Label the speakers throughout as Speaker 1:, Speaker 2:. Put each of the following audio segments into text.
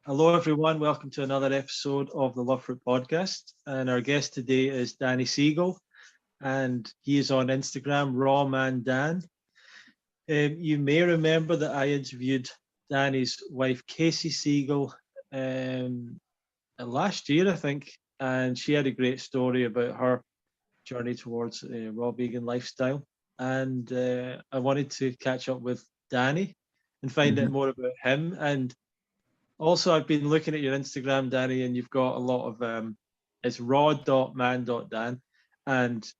Speaker 1: Hello, everyone. Welcome to another episode of the Love Fruit podcast. And our guest today is Danny Siegel, and he is on Instagram, Raw Man Dan. You may remember that I interviewed Danny's wife, Casey Siegel, last year, I think, and she had a great story about her journey towards a raw vegan lifestyle. And I wanted to catch up with Danny and find out more about him. And also, I've been looking at your Instagram, Danny, and you've got a lot of it's raw.man.dan, and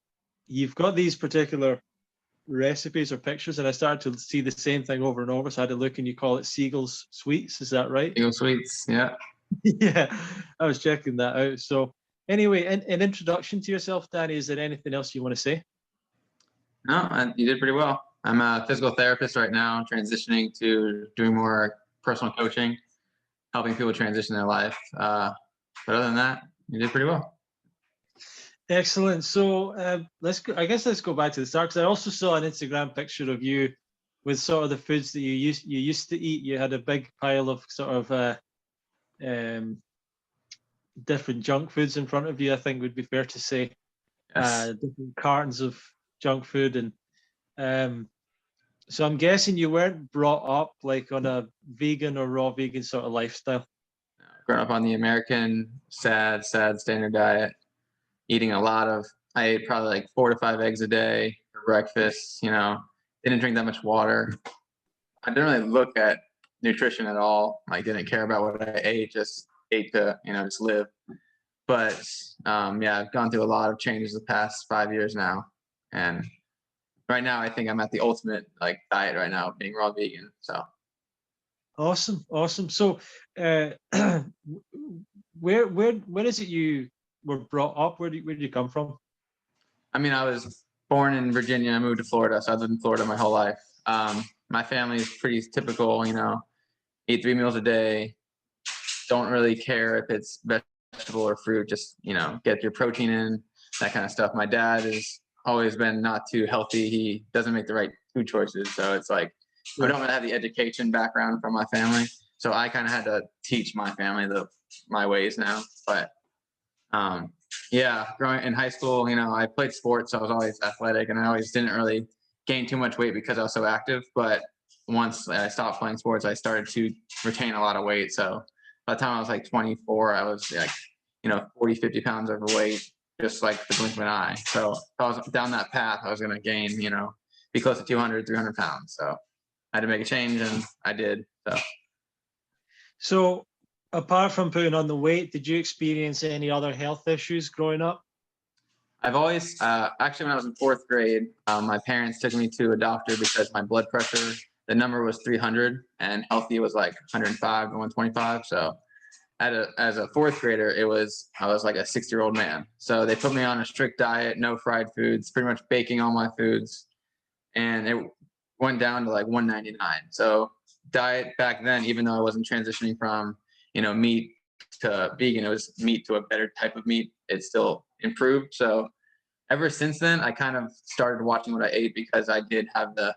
Speaker 1: you've got these particular recipes or pictures, and I started to see the same thing over and over. So I had to look, and you call it Siegel's Sweets. Is that right?
Speaker 2: Eagle Sweets, yeah.
Speaker 1: Yeah, I was checking that out. So anyway, in introduction to yourself, Danny, is there anything else you want to say?
Speaker 2: No, you did pretty well. I'm a physical therapist right now, transitioning to doing more personal coaching, helping people transition their life. But other than that, you did pretty well.
Speaker 1: Excellent. So let's go back to the start, because I also saw an Instagram picture of you with sort of the foods that you used to eat. You had a big pile of sort of different junk foods in front of you, I think would be fair to say.
Speaker 2: Yes.
Speaker 1: Different cartons of junk food, and so I'm guessing you weren't brought up like on a vegan or raw vegan sort of lifestyle.
Speaker 2: Growing up on the American sad standard diet, eating a lot of, I ate probably like 4 to 5 eggs a day for breakfast, didn't drink that much water. I didn't really look at nutrition at all. I didn't care about what I ate, just ate to, just live. But I've gone through a lot of changes the past 5 years now. And right now, I think I'm at the ultimate diet right now, being raw vegan. So
Speaker 1: awesome. So where is it you were brought up? Where did you come from?
Speaker 2: I mean, I was born in Virginia. I moved to Florida, so I've lived in Florida my whole life. My family is pretty typical, eat 3 meals a day. Don't really care if it's vegetable or fruit, just, get your protein in, that kind of stuff. My dad has always been not too healthy. He doesn't make the right food choices. So it's like, I don't really have the education background from my family. So I kind of had to teach my family my ways now. But growing in high school, I played sports. So I was always athletic, and I always didn't really gain too much weight because I was so active. But once I stopped playing sports, I started to retain a lot of weight. So by the time I was like 24, I was like, 40, 50 pounds overweight, just like the blink of an eye. So if I was down that path, I was going to gain, be close to 200, 300 pounds. So I had to make a change, and I did.
Speaker 1: So apart from putting on the weight, did you experience any other health issues growing up?
Speaker 2: I've always, actually, when I was in 4th grade, my parents took me to a doctor because my blood pressure, the number was 300, and healthy was like 105 to 125. So as a 4th grader, I was like a 6-year-old man. So they put me on a strict diet, no fried foods, pretty much baking all my foods. And it went down to like 199. So diet back then, even though I wasn't transitioning from, meat to vegan, it was meat to a better type of meat. It still improved. So ever since then, I kind of started watching what I ate because I did have the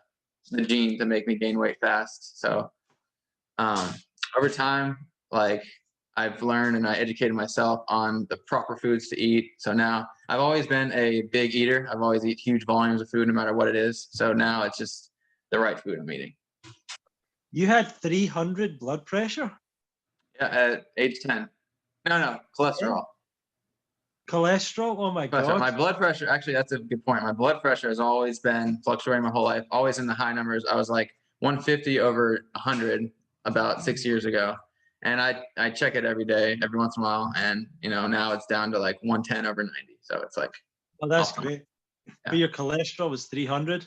Speaker 2: gene to make me gain weight fast. So over time, I've learned and I educated myself on the proper foods to eat. So now I've always been a big eater. I've always eat huge volumes of food no matter what it is. So now it's just the right food I'm eating.
Speaker 1: You had 300 blood pressure?
Speaker 2: Yeah, at age 10. No, cholesterol.
Speaker 1: Cholesterol? Oh my God.
Speaker 2: My blood pressure, actually, that's a good point. My blood pressure has always been fluctuating my whole life, always in the high numbers. I was like 150 over 100 about 6 years ago. And I check it every day, every once in a while. And, now it's down to like 110 over 90. So it's like.
Speaker 1: Oh, that's awesome. Great. Yeah. But your cholesterol was 300?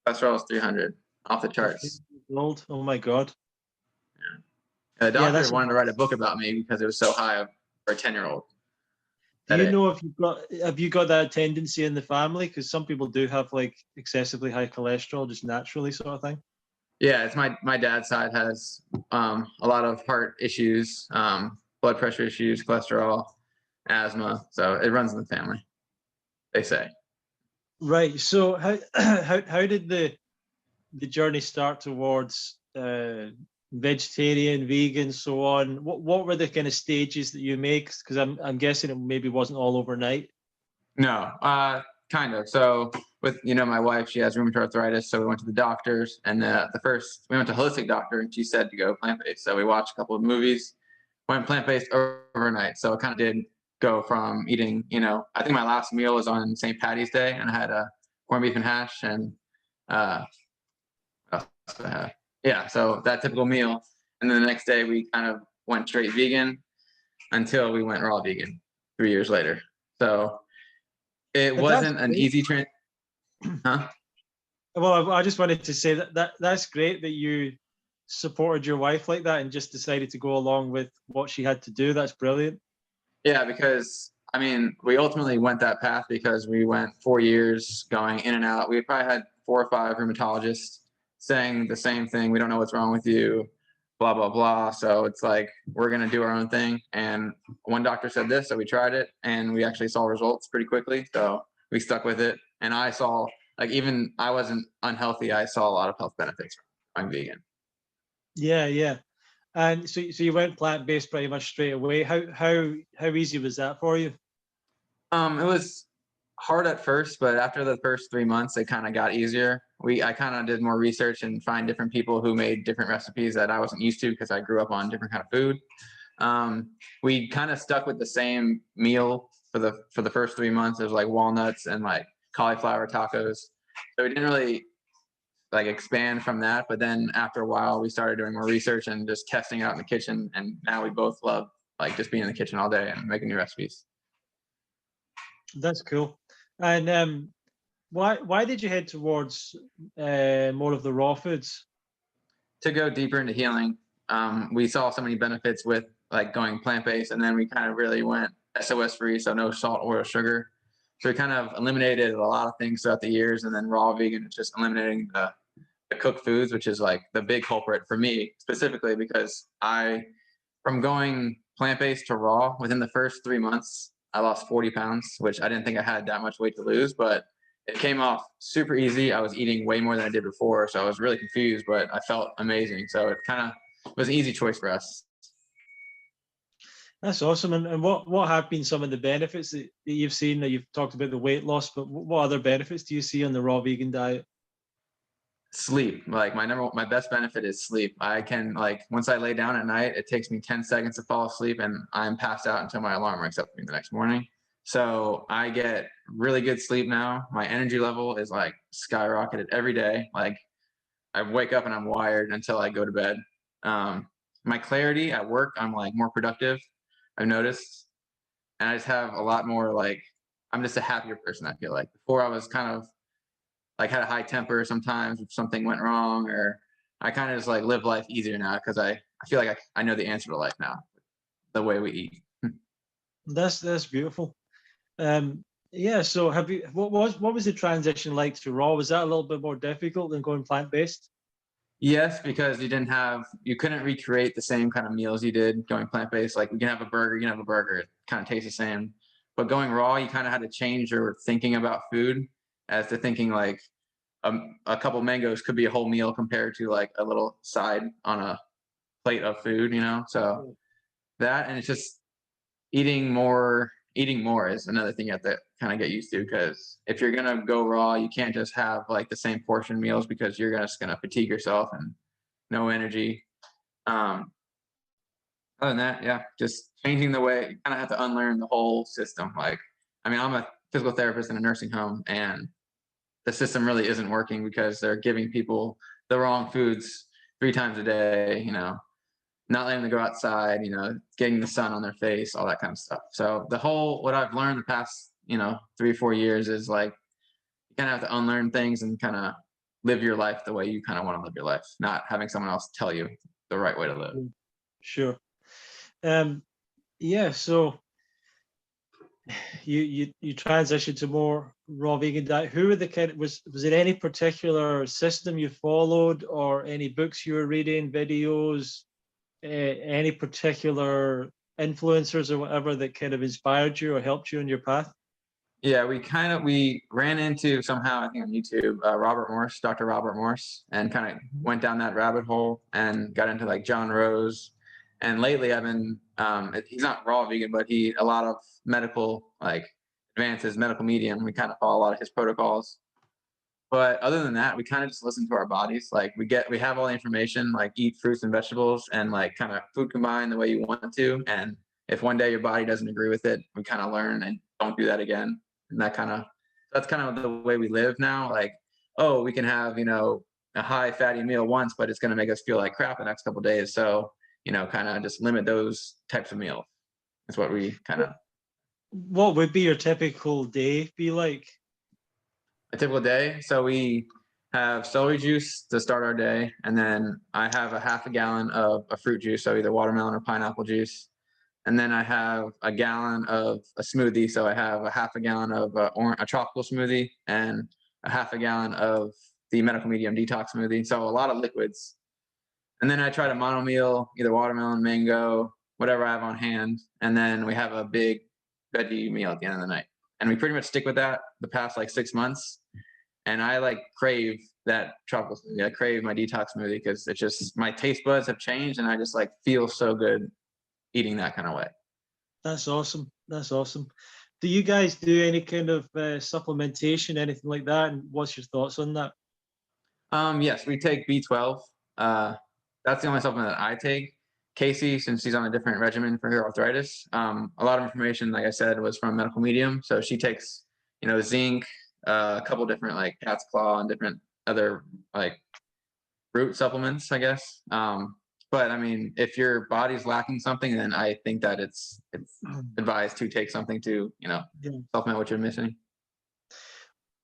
Speaker 2: Cholesterol was 300, off the charts.
Speaker 1: Old. Oh my God.
Speaker 2: Yeah. The doctor wanted to write a book about me because it was so high for a 10-year-old.
Speaker 1: Do you know if have you got that tendency in the family? Because some people do have like excessively high cholesterol, just naturally, sort of thing.
Speaker 2: Yeah, it's my dad's side has a lot of heart issues, blood pressure issues, cholesterol, asthma. So it runs in the family, they say.
Speaker 1: Right. So how did the journey start towards vegetarian, vegan, so on. What were the kind of stages that you make? Because I'm guessing it maybe wasn't all overnight.
Speaker 2: No, kind of. So with, my wife, she has rheumatoid arthritis, so we went to the doctors, and the first we went to a holistic doctor, and she said to go plant-based. So we watched a couple of movies, went plant-based overnight. So it kind of did go from eating, I think my last meal was on St. Patty's Day, and I had a corned beef and hash, and what else did I have? Yeah, so that typical meal. And then the next day we kind of went straight vegan until we went raw vegan 3 years later. So it
Speaker 1: But
Speaker 2: wasn't an easy trend. Huh?
Speaker 1: Well, I just wanted to say that's great that you supported your wife like that and just decided to go along with what she had to do. That's brilliant.
Speaker 2: Yeah, because I mean, we ultimately went that path because we went 4 years going in and out. We probably had 4 or 5 rheumatologists saying the same thing. We don't know what's wrong with you, blah, blah, blah. So it's like, we're going to do our own thing. And one doctor said this, so we tried it, and we actually saw results pretty quickly. So we stuck with it. And I saw, like, even I wasn't unhealthy. I saw a lot of health benefits from going vegan.
Speaker 1: Yeah, yeah. And so you went plant-based pretty much straight away. How easy was that for you?
Speaker 2: It was hard at first, but after the first 3 months, it kind of got easier. I kind of did more research and find different people who made different recipes that I wasn't used to because I grew up on different kind of food. We kind of stuck with the same meal for the first 3 months. It was like walnuts and like cauliflower tacos. So we didn't really like expand from that. But then after a while, we started doing more research and just testing out in the kitchen. And now we both love like just being in the kitchen all day and making new recipes.
Speaker 1: That's cool. And why did you head towards more of the raw foods?
Speaker 2: To go deeper into healing, we saw so many benefits with like going plant-based, and then we kind of really went SOS free, so no salt, oil, sugar. So we kind of eliminated a lot of things throughout the years, and then raw vegan is just eliminating the cooked foods, which is like the big culprit for me specifically because from going plant-based to raw, within the first 3 months, I lost 40 pounds, which I didn't think I had that much weight to lose, but it came off super easy. I was eating way more than I did before, so I was really confused, but I felt amazing. So it kind of was an easy choice for us.
Speaker 1: That's awesome. And what have been some of the benefits that you've seen? That you've talked about the weight loss, but what other benefits do you see on the raw vegan diet?
Speaker 2: Sleep, like my best benefit is sleep. I can, like, once I lay down at night, it takes me 10 seconds to fall asleep and I'm passed out until my alarm wakes up me the next morning. So I get really good sleep now. My energy level is like skyrocketed every day. Like I wake up and I'm wired until I go to bed. My clarity at work, I'm like more productive, I've noticed. And I just have a lot more, like, I'm just a happier person, I feel like. Before I was kind of like had a high temper sometimes if something went wrong, or I kind of just like live life easier now because I feel like I know the answer to life now, the way we eat.
Speaker 1: That's beautiful. Yeah. So what was the transition like to raw? Was that a little bit more difficult than going plant-based?
Speaker 2: Yes, because you couldn't recreate the same kind of meals you did going plant-based. Like you can have a burger, it kind of tastes the same. But going raw, you kind of had to change your thinking about food as to thinking like a couple mangoes could be a whole meal compared to like a little side on a plate of food, So that, and it's just eating more is another thing you have to kind of get used to, because if you're gonna go raw, you can't just have like the same portion meals because you're just gonna fatigue yourself and no energy. Other than that, yeah, just changing the way you kind of have to unlearn the whole system. Like, I mean, I'm a physical therapist in a nursing home, and the system really isn't working because they're giving people the wrong foods 3 times a day, not letting them go outside, getting the sun on their face, all that kind of stuff. So what I've learned the past, 3 or 4 years is like, you kind of have to unlearn things and kind of live your life the way you kind of want to live your life, not having someone else tell you the right way to live.
Speaker 1: Sure. Yeah. So you transitioned to more raw vegan diet. Who were the was there any particular system you followed, or any books you were reading, videos, any particular influencers or whatever that kind of inspired you or helped you in your path?
Speaker 2: Yeah, we ran into somehow, I think on YouTube, Dr. Robert Morse, and kind of went down that rabbit hole and got into like John Rose. And lately I've been, he's not raw vegan, but a lot of medical like advances, medical medium. We kind of follow a lot of his protocols. But other than that, we kind of just listen to our bodies. Like we have all the information, like eat fruits and vegetables and like kind of food combine the way you want to. And if one day your body doesn't agree with it, we kind of learn and don't do that again. And that's kind of the way we live now. Like, oh, we can have, a high fatty meal once, but it's going to make us feel like crap the next couple of days. So, kind of just limit those types of meals. That's what we kind of.
Speaker 1: What would be your typical day be like?
Speaker 2: A typical day. So we have celery juice to start our day, and then I have a half a gallon of a fruit juice, so either watermelon or pineapple juice. And then I have a gallon of a smoothie. So I have a half a gallon of a tropical smoothie and a half a gallon of the medical medium detox smoothie. So a lot of liquids. And then I try to mono meal either watermelon, mango, whatever I have on hand. And then we have a big veggie meal at the end of the night. And we pretty much stick with that the past like 6 months. And I like crave that tropical smoothie. I crave my detox smoothie because it's just my taste buds have changed and I just like feel so good eating that kind of way.
Speaker 1: That's awesome. That's awesome. Do you guys do any kind of supplementation, anything like that? And what's your thoughts on that?
Speaker 2: Yes, we take B12. That's the only supplement that I take. Casey, since she's on a different regimen for her arthritis, a lot of information, like I said, was from medical medium. So she takes, zinc, a couple different like cat's claw and different other like root supplements, I guess. But I mean, if your body's lacking something, then I think that it's advised to take something to,
Speaker 1: Yeah.
Speaker 2: supplement what you're missing.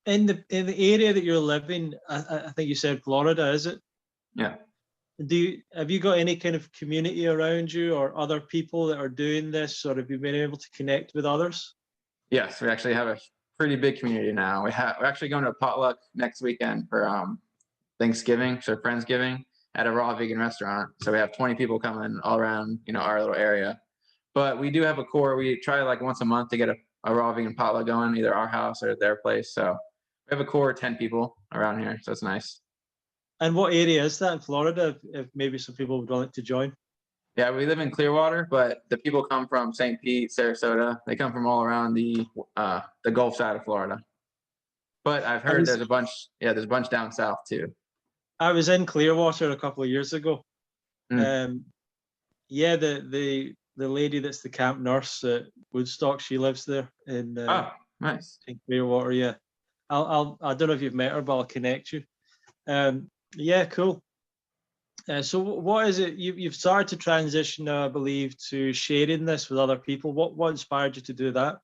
Speaker 1: In the area that you're living, I think you said Florida, is it?
Speaker 2: Yeah.
Speaker 1: Have you got any kind of community around you or other people that are doing this, or have you been able to connect with others?
Speaker 2: Yes, we actually have a pretty big community now. We're actually going to a potluck next weekend for Thanksgiving, so Friendsgiving at a raw vegan restaurant. So we have 20 people coming all around, our little area. But we do have a core. We try like once a month to get a raw vegan potluck going, either our house or their place. So we have a core of 10 people around here. So it's nice.
Speaker 1: And what area is that in Florida, if maybe some people would like to join?
Speaker 2: Yeah, we live in Clearwater, but the people come from St. Pete, Sarasota. They come from all around the Gulf side of Florida. But I've heard there's a bunch down south too.
Speaker 1: I was in Clearwater a couple of years ago.
Speaker 2: Mm.
Speaker 1: Yeah, the lady that's the camp nurse at Woodstock, she lives there in
Speaker 2: nice.
Speaker 1: in Clearwater. Yeah, I don't know if you've met her, but I'll connect you. Yeah, cool. So what is it you've started to transition now, I believe, to sharing this with other people? What inspired you to do that?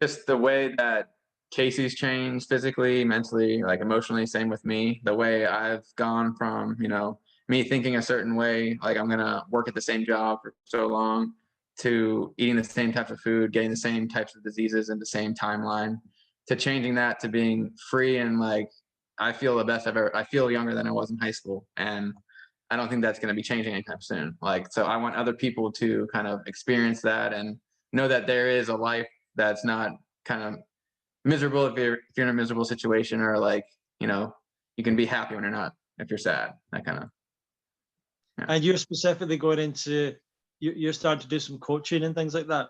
Speaker 2: Just the way that Casey's changed physically, mentally, like emotionally, same with me. The way I've gone from, me thinking a certain way, like I'm gonna work at the same job for so long, to eating the same types of food, getting the same types of diseases in the same timeline, to changing that to being free and like I feel the best I've ever. I feel younger than I was in high school, and I don't think that's going to be changing anytime soon. Like, so I want other people to kind of experience that and know that there is a life that's not kind of miserable if you're in a miserable situation, or like, you can be happy when you're not, if you're sad, that kind of.
Speaker 1: Yeah. And you're specifically going into, you're starting to do some coaching and things like that.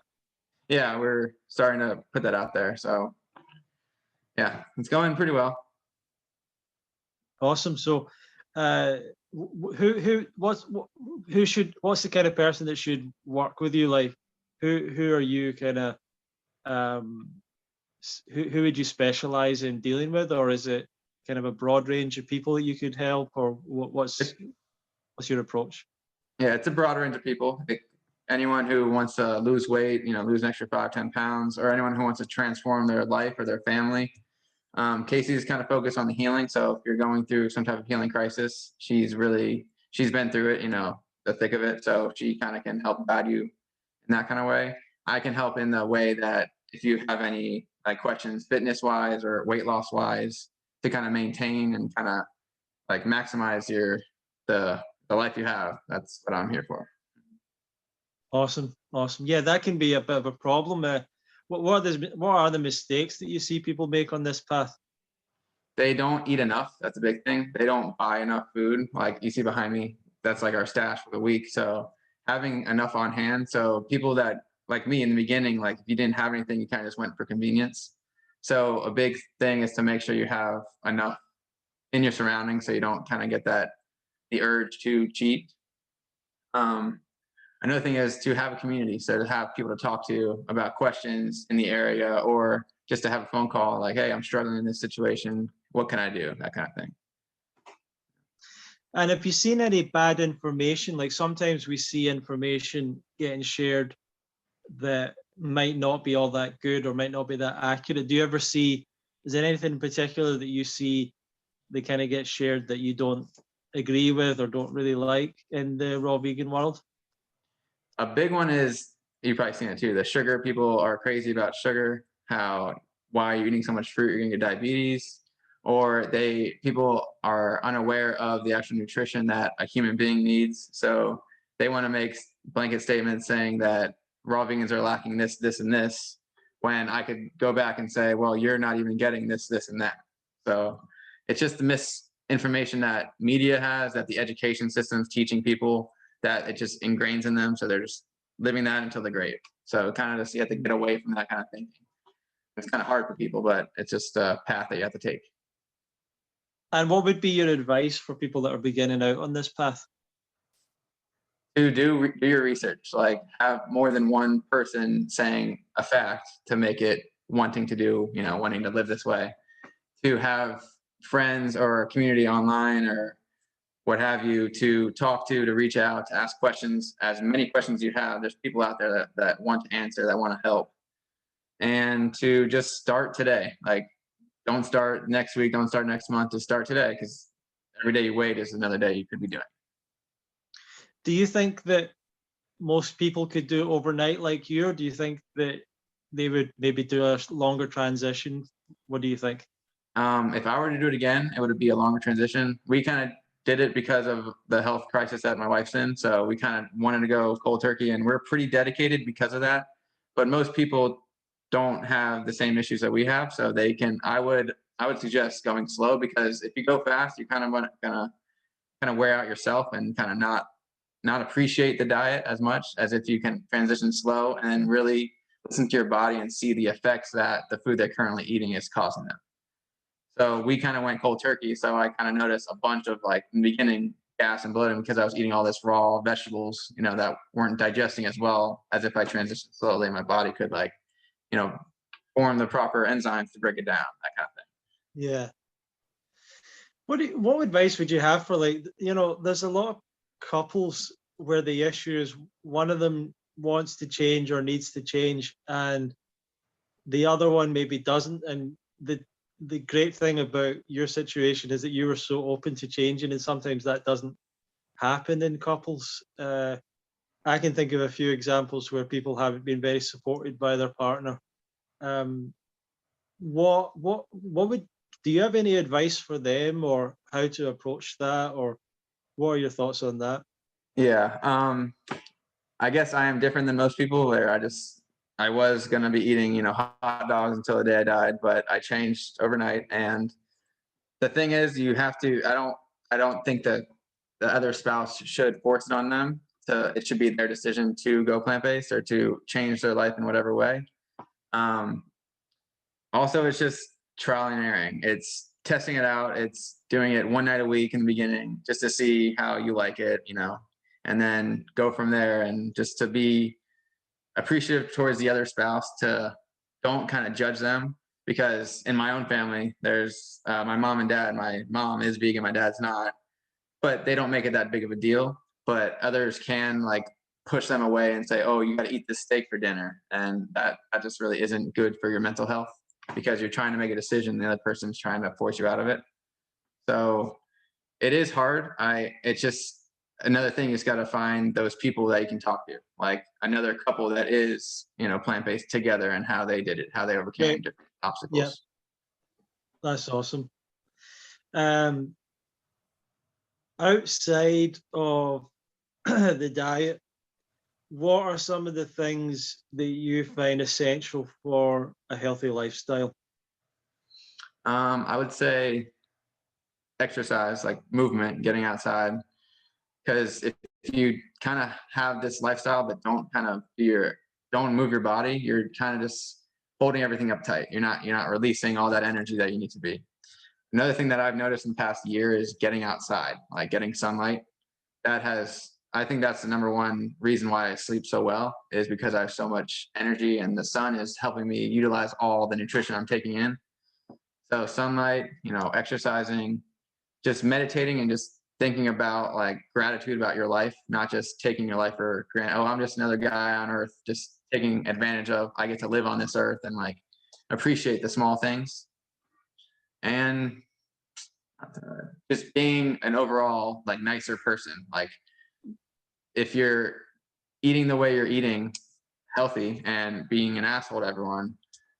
Speaker 2: Yeah, we're starting to put that out there. So yeah, it's going pretty well.
Speaker 1: Awesome. So what's the kind of person that should work with you? Like who are you kind of who would you specialize in dealing with, or is it kind of a broad range of people that you could help, or what's your approach?
Speaker 2: Yeah, it's a broad range of people. Anyone who wants to lose weight, lose an extra 5-10 pounds, or anyone who wants to transform their life or their family. Casey's kind of focused on the healing. So if you're going through some type of healing crisis, she's been through it, the thick of it. So she kind of can help guide you in that kind of way. I can help in the way that if you have any like questions, fitness wise or weight loss wise, to kind of maintain and kind of like maximize the life you have. That's what I'm here for.
Speaker 1: Awesome. Yeah, that can be a bit of a problem. what are the mistakes that you see people make on this path?
Speaker 2: They don't eat enough. That's a big thing. They don't buy enough food. Like you see behind me, that's like our stash for the week. So having enough on hand. So people that like me in the beginning, like if you didn't have anything, you kind of just went for convenience. So a big thing is to make sure you have enough in your surroundings so you don't kind of get the urge to cheat. Another thing is to have a community. So to have people to talk to about questions in the area, or just to have a phone call like, hey, I'm struggling in this situation. What can I do? That kind of thing.
Speaker 1: And have you seen any bad information? Like sometimes we see information getting shared that might not be all that good or might not be that accurate. Do you ever see, is there anything in particular that you see that kind of gets shared that you don't agree with or don't really like in the raw vegan world?
Speaker 2: A big one is, you've probably seen it too, the sugar. People are crazy about sugar, why you're eating so much fruit, you're gonna get diabetes, or people are unaware of the actual nutrition that a human being needs. So they want to make blanket statements saying that raw vegans are lacking this, this, and this, when I could go back and say, well, you're not even getting this, this, and that. So it's just the misinformation that media has, that the education system's teaching people, that it just ingrains in them. So they're just living that until the grave. So kind of just, you have to get away from that kind of thinking. It's kind of hard for people, but it's just a path that you have to take.
Speaker 1: And what would be your advice for people that are beginning out on this path?
Speaker 2: To do your research, like have more than one person saying a fact to make it wanting to do, wanting to live this way. To have friends or a community online or what have you to talk to reach out, to ask questions, as many questions you have. There's people out there that want to answer, that want to help. And to just start today. Like, don't start next week, don't start next month, just start today, because every day you wait is another day you could be doing.
Speaker 1: Do you think that most people could do it overnight like you, or do you think that they would maybe do a longer transition? What do you think?
Speaker 2: If I were to do it again, it would be a longer transition. We kind of did it because of the health crisis that my wife's in. So we kind of wanted to go cold turkey, and we're pretty dedicated because of that. But most people don't have the same issues that we have. So I would suggest going slow, because if you go fast, you kind of gonna wear out yourself and kind of not appreciate the diet as much as if you can transition slow and then really listen to your body and see the effects that the food they're currently eating is causing them. So we kind of went cold turkey. So I kind of noticed a bunch of, like, in the beginning, gas and bloating, because I was eating all this raw vegetables, that weren't digesting as well as if I transitioned slowly. My body could, form the proper enzymes to break it down, that kind of thing.
Speaker 1: Yeah. What advice would you have for, there's a lot of couples where the issue is one of them wants to change or needs to change and the other one maybe doesn't. And the great thing about your situation is that you were so open to changing, and sometimes that doesn't happen in couples. I can think of a few examples where people haven't been very supported by their partner. What would, do you have any advice for them, or how to approach that, or what are your thoughts on that?
Speaker 2: Yeah. I guess I am different than most people, where I was going to be eating, hot dogs until the day I died, but I changed overnight. And the thing is, I don't think that the other spouse should force it on them. It should be their decision to go plant-based or to change their life in whatever way. Also, it's just trial and erroring. It's testing it out. It's doing it one night a week in the beginning, just to see how you like it, and then go from there. And just to be appreciative towards the other spouse, to don't kind of judge them, because in my own family, there's my mom and dad. My mom is vegan, my dad's not, but they don't make it that big of a deal. But others can, like, push them away and say, oh, you got to eat this steak for dinner. And that just really isn't good for your mental health, because you're trying to make a decision, the other person's trying to force you out of it. So it is hard. It's just another thing, is got to find those people that you can talk to, like another couple that is, plant-based together, and how they did it, how they overcame different obstacles.
Speaker 1: Yeah, that's awesome. Outside of the diet, what are some of the things that you find essential for a healthy lifestyle?
Speaker 2: I would say exercise, like movement, getting outside. Because if you kind of have this lifestyle but don't move your body, you're kind of just holding everything up tight. You're not releasing all that energy that you need to be. Another thing that I've noticed in the past year is getting outside, like getting sunlight. I think that's the number one reason why I sleep so well, is because I have so much energy and the sun is helping me utilize all the nutrition I'm taking in. So sunlight, exercising, just meditating and just thinking about like gratitude about your life, not just taking your life for granted. Oh, I'm just another guy on earth, just taking advantage of, I get to live on this earth, and like appreciate the small things. And just being an overall like nicer person. Like if you're eating the way you're eating, healthy, and being an asshole to everyone,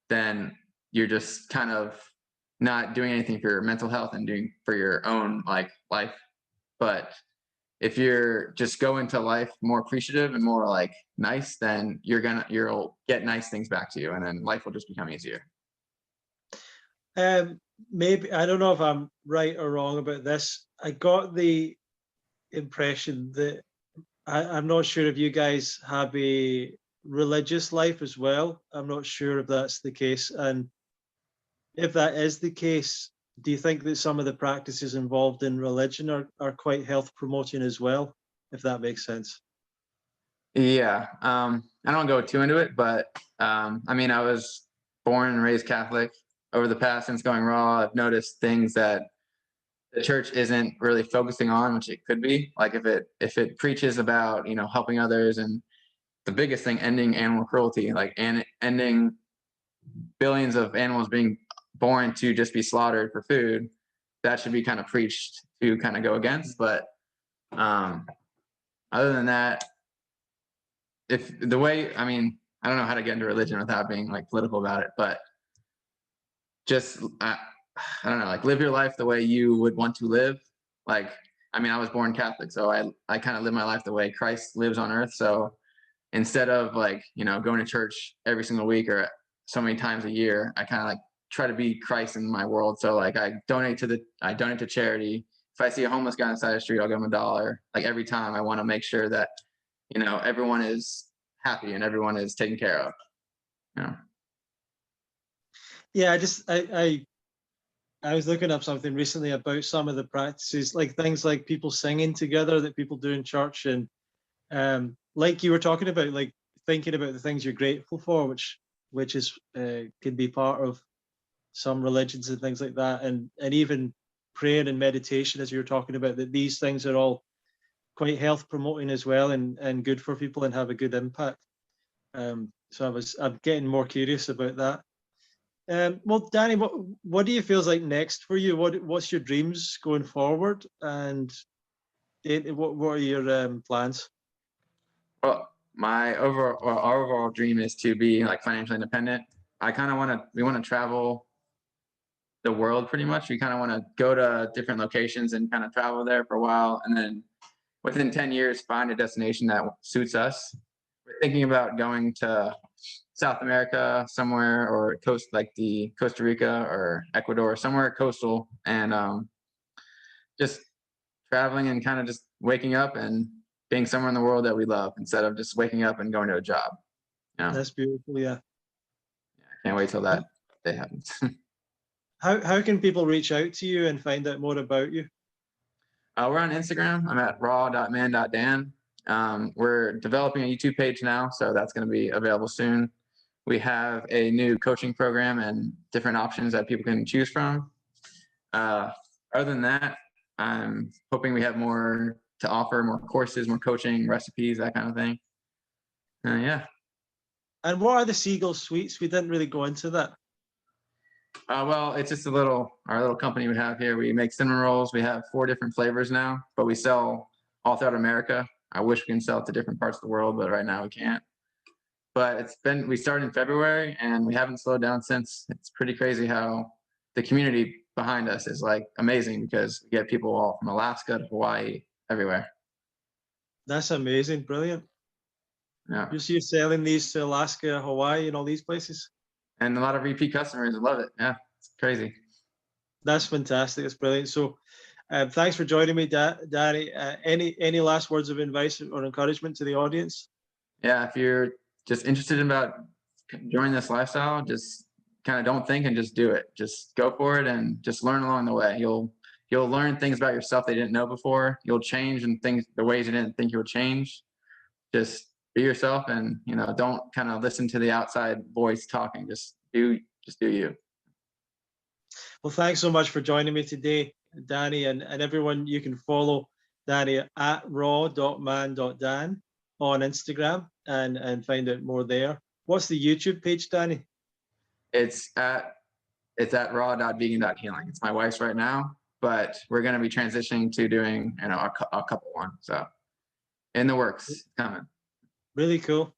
Speaker 2: then you're just kind of not doing anything for your mental health and doing for your own like life. But if you're just go into life more appreciative and more like nice, then you'll get nice things back to you, and then life will just become easier.
Speaker 1: Maybe I don't know if I'm right or wrong about this. I got the impression that I'm not sure if you guys have a religious life as well. I'm not sure if that's the case. And if that is the case, do you think that some of the practices involved in religion are quite health promoting as well, if that makes sense?
Speaker 2: Yeah. I don't go too into it, but I mean, I was born and raised Catholic. Over the past, since going raw, I've noticed things that the church isn't really focusing on, which it could be. Like if it preaches about, helping others, and the biggest thing, ending animal cruelty, like and ending billions of animals being born to just be slaughtered for food, that should be kind of preached to kind of go against. But um, other than that, if the way, I mean, I don't know how to get into religion without being like political about it, but just I don't know, like live your life the way you would want to live. Like, I mean, I was born Catholic, so I kind of live my life the way Christ lives on earth. So instead of like, going to church every single week or so many times a year, I kind of like try to be Christ in my world. So like I donate to charity. If I see a homeless guy on the side of the street, I'll give him $1. Like every time I want to make sure that, everyone is happy and everyone is taken care of.
Speaker 1: Yeah, I was looking up something recently about some of the practices, like things like people singing together that people do in church, and like you were talking about, like thinking about the things you're grateful for, which is can be part of some religions and things like that, and even prayer and meditation, as you were talking about, that these things are all quite health promoting as well, and good for people and have a good impact. So I'm getting more curious about that. Well, Danny, what do you feel is like next for you? What's your dreams going forward, and what are your plans?
Speaker 2: Well, our overall dream is to be like financially independent. We want to travel the world pretty much. We kind of want to go to different locations and kind of travel there for a while, and then within 10 years find a destination that suits us. We're thinking about going to South America somewhere, or coast like the Costa Rica or Ecuador, somewhere coastal, and just traveling and kind of just waking up and being somewhere in the world that we love, instead of just waking up and going to a job.
Speaker 1: That's beautiful. Yeah.
Speaker 2: I can't wait till that day happens.
Speaker 1: How can people reach out to you and find out more about you?
Speaker 2: We're on Instagram. I'm at raw.man.dan. We're developing a YouTube page now, so that's going to be available soon. We have a new coaching program and different options that people can choose from. Other than that, I'm hoping we have more to offer, more courses, more coaching, recipes, that kind of thing. Yeah.
Speaker 1: And what are the Siegel sweets? We didn't really go into that.
Speaker 2: Well, it's just our little company we have here. We make cinnamon rolls. We have 4 different flavors now, but we sell all throughout America. I wish we can sell it to different parts of the world, but right now we can't. But we started in February and we haven't slowed down since. It's pretty crazy how the community behind us is like amazing, because we get people all from Alaska to Hawaii, everywhere.
Speaker 1: That's amazing. Brilliant.
Speaker 2: Yeah.
Speaker 1: You're selling these to Alaska, Hawaii, and all these places?
Speaker 2: And a lot of repeat customers love it. Yeah, it's crazy.
Speaker 1: That's fantastic. That's brilliant. So thanks for joining me, Danny. Any last words of advice or encouragement to the audience?
Speaker 2: Yeah, if you're just interested in about joining this lifestyle, just kind of don't think and just do it. Just go for it and just learn along the way. You'll learn things about yourself that you didn't know before. You'll change in things, the ways you didn't think you would change. Just be yourself, and don't kind of listen to the outside voice talking. Just do you.
Speaker 1: Well, thanks so much for joining me today, Danny, and everyone. You can follow Danny at raw.man.dan on Instagram and find out more there. What's the YouTube page, Danny?
Speaker 2: It's at raw.vegan.healing. It's my wife's right now, but we're going to be transitioning to doing a couple one. So in the works, coming.
Speaker 1: Really cool.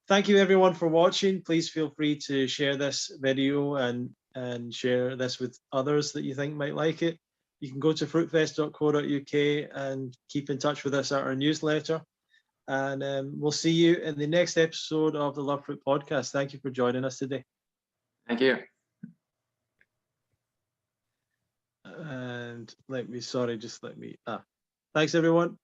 Speaker 1: Thank you everyone for watching. Please feel free to share this video and share this with others that you think might like it. You can go to fruitfest.co.uk and keep in touch with us at our newsletter. And we'll see you in the next episode of the Love Fruit podcast. Thank you for joining us today.
Speaker 2: Thank you.
Speaker 1: And thanks everyone.